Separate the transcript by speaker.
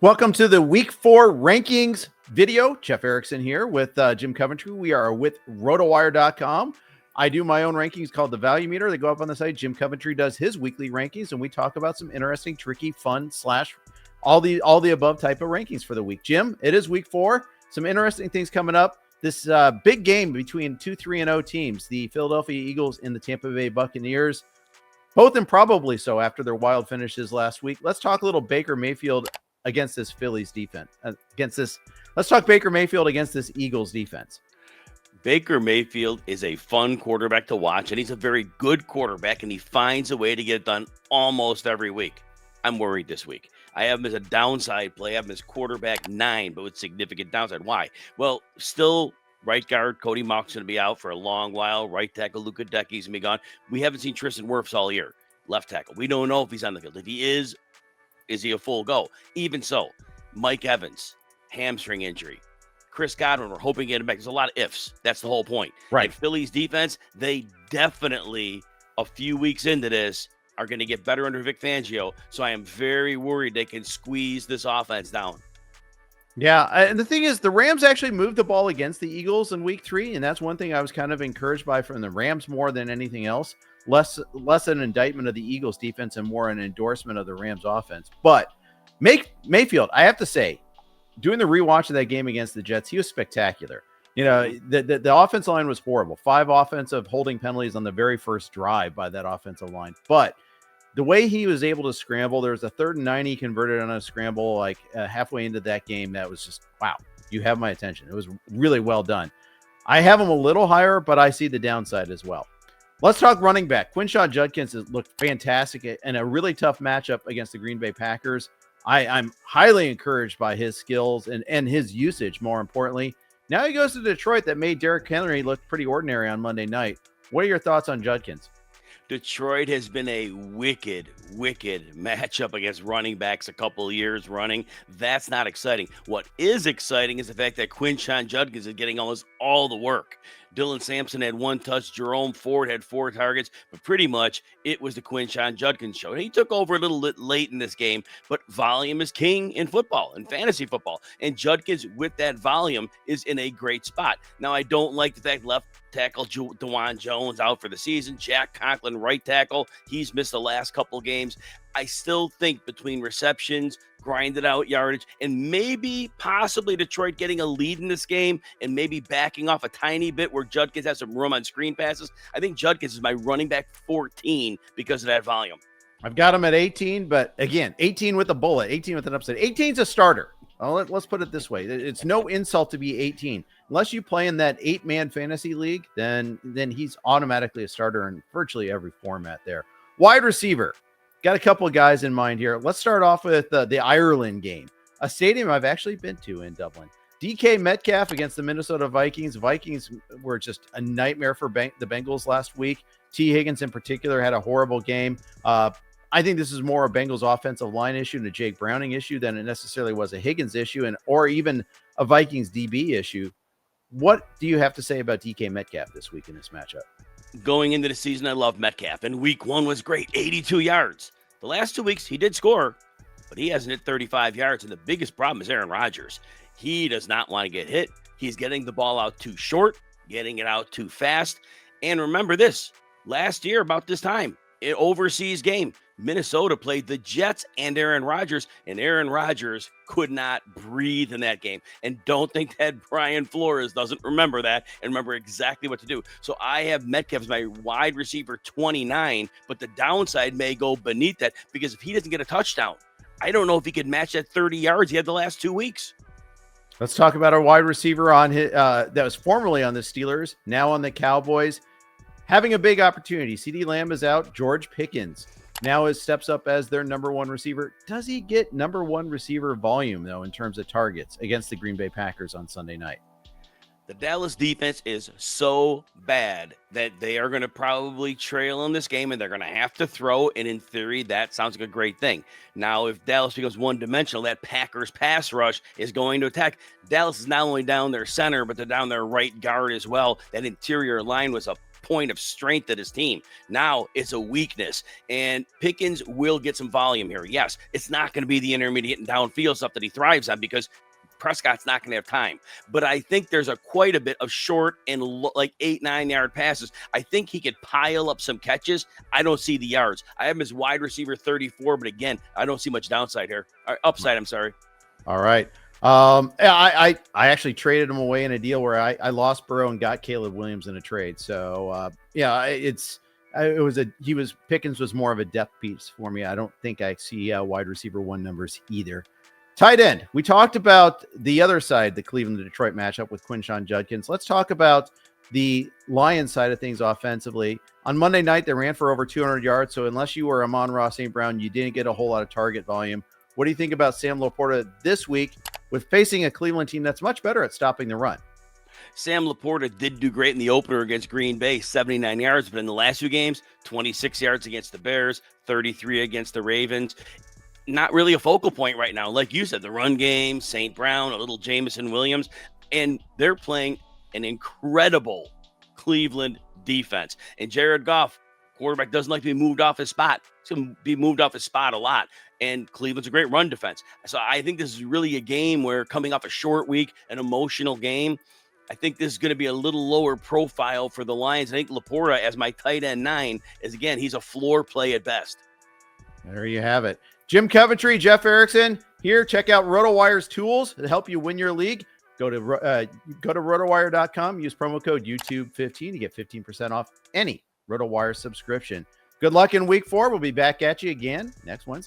Speaker 1: Welcome to the Week 4 rankings video. Jeff Erickson here with Jim Coventry. We are with RotoWire.com. I do my own rankings called the Value Meter. They go up on the site. Jim Coventry does his weekly rankings, and we talk about some interesting, tricky, fun / all the above type of rankings for the week. Jim, it is Week 4. Some interesting things coming up. This big game between 2-3-0 teams, the Philadelphia Eagles and the Tampa Bay Buccaneers. Both improbably so after their wild finishes last week. Let's talk a little Baker Mayfield against this Phillies defense. Let's talk Baker Mayfield against this Eagles defense.
Speaker 2: Baker Mayfield is a fun quarterback to watch, and he's a very good quarterback, and he finds a way to get it done almost every week. I'm worried this week. I have him as a downside play. I have him as quarterback 9, but with significant downside. Why? Well, still right guard Cody Mauch's going to be out for a long while. Right tackle Luka Decki's going to be gone. We haven't seen Tristan Wirfs all year. Left tackle. We don't know if he's on the field. If he is he a full go? Even so, Mike Evans, hamstring injury. Chris Godwin, we're hoping to get him back. There's a lot of ifs. That's the whole point.
Speaker 1: Right.
Speaker 2: And Philly's defense, they definitely, a few weeks into this, are going to get better under Vic Fangio. So I am very worried they can squeeze this offense down.
Speaker 1: Yeah, and the thing is, the Rams actually moved the ball against the Eagles in Week 3, and that's one thing I was kind of encouraged by from the Rams more than anything else. Less an indictment of the Eagles defense and more an endorsement of the Rams offense. But Mayfield, I have to say, doing the rewatch of that game against the Jets, he was spectacular. You know, the offensive line was horrible. 5 offensive holding penalties on the very first drive by that offensive line. But the way he was able to scramble, there was a 3rd and 9 he converted on a scramble like halfway into that game. That was just, wow, you have my attention. It was really well done. I have him a little higher, but I see the downside as well. Let's talk running back. Quinshon Judkins has looked fantastic in a really tough matchup against the Green Bay Packers. I'm highly encouraged by his skills and his usage, more importantly. Now he goes to Detroit that made Derrick Henry look pretty ordinary on Monday night. What are your thoughts on Judkins?
Speaker 2: Detroit has been a wicked matchup against running backs a couple of years running. That's not exciting. What is exciting is the fact that Quinshon Judkins is getting almost all the work. Dylan Sampson had 1 touch. Jerome Ford had 4 targets, but pretty much it was the Quinshon Judkins show. And he took over a little bit late in this game, but volume is king in football, in fantasy football. And Judkins, with that volume, is in a great spot. Now, I don't like the fact left tackle DeJuan Jones out for the season. Jack Conklin, right tackle, he's missed the last couple games. I still think between receptions, grinded out yardage, and maybe possibly Detroit getting a lead in this game and maybe backing off a tiny bit where Judkins has some room on screen passes, I think Judkins is my running back 14 because of that volume.
Speaker 1: I've got him at 18, but again, 18 with a bullet, 18 with an upset. 18's a starter. Well, let's put it this way. It's no insult to be 18. Unless you play in that 8-man fantasy league, then he's automatically a starter in virtually every format there. Wide receiver. Got a couple of guys in mind here. Let's start off with the Ireland game, a stadium I've actually been to in Dublin. DK Metcalf against the Minnesota Vikings. Vikings were just a nightmare for the Bengals last week. T. Higgins in particular had a horrible game. I think this is more a Bengals offensive line issue and a Jake Browning issue than it necessarily was a Higgins issue or even a Vikings DB issue. What do you have to say about DK Metcalf this week in this matchup?
Speaker 2: Going into the season, I love Metcalf, and week 1 was great, 82 yards. The last 2 weeks, he did score, but he hasn't hit 35 yards, and the biggest problem is Aaron Rodgers. He does not want to get hit. He's getting the ball out too short, getting it out too fast. And remember this, last year about this time, an overseas game, Minnesota played the Jets and Aaron Rodgers could not breathe in that game. And don't think that Brian Flores doesn't remember that and remember exactly what to do. So I have Metcalf as my wide receiver 29, but the downside may go beneath that because if he doesn't get a touchdown, I don't know if he could match that 30 yards he had the last 2 weeks.
Speaker 1: Let's talk about our wide receiver on his, that was formerly on the Steelers, now on the Cowboys. Having a big opportunity. CeeDee Lamb is out. George Pickens now steps up as their number 1 receiver. Does he get number 1 receiver volume, though, in terms of targets against the Green Bay Packers on Sunday night?
Speaker 2: The Dallas defense is so bad that they are going to probably trail in this game and they're going to have to throw. And in theory, that sounds like a great thing. Now, if Dallas becomes one-dimensional, that Packers pass rush is going to attack. Dallas is not only down their center, but they're down their right guard as well. That interior line was a point of strength of his team. Now it's a weakness, and Pickens will get some volume here. Yes, it's not going to be the intermediate and downfield stuff that he thrives on because Prescott's not going to have time. But I think there's quite a bit of short and like 8-9 yard passes. I think he could pile up some catches. I don't see the yards. I have him as wide receiver 34, but again, I don't see much downside here. Or upside, I'm sorry.
Speaker 1: All right. I actually traded him away in a deal where I lost Burrow and got Caleb Williams in a trade. So Pickens was more of a depth piece for me. I don't think I see wide receiver 1 numbers either. Tight end. We talked about the other side, the Cleveland to Detroit matchup with Quinshon Judkins. Let's talk about the Lions side of things offensively. On Monday night, they ran for over 200 yards. So unless you were Amon-Ra St. Brown, you didn't get a whole lot of target volume. What do you think about Sam LaPorta this week with facing a Cleveland team that's much better at stopping the run?
Speaker 2: Sam LaPorta did do great in the opener against Green Bay, 79 yards, but in the last 2 games, 26 yards against the Bears, 33 against the Ravens. Not really a focal point right now. Like you said, the run game, St. Brown, a little Jameson Williams, and they're playing an incredible Cleveland defense. And Jared Goff, quarterback, doesn't like to be moved off his spot. He's going to be moved off his spot a lot. And Cleveland's a great run defense. So I think this is really a game where, coming off a short week, an emotional game, I think this is going to be a little lower profile for the Lions. I think LaPorta, as my tight end 9, is, again, he's a floor play at best.
Speaker 1: There you have it. Jim Coventry, Jeff Erickson here. Check out RotoWire's tools to help you win your league. Go to RotoWire.com. Use promo code YouTube15 to get 15% off any RotoWire subscription. Good luck in week 4. We'll be back at you again next Wednesday.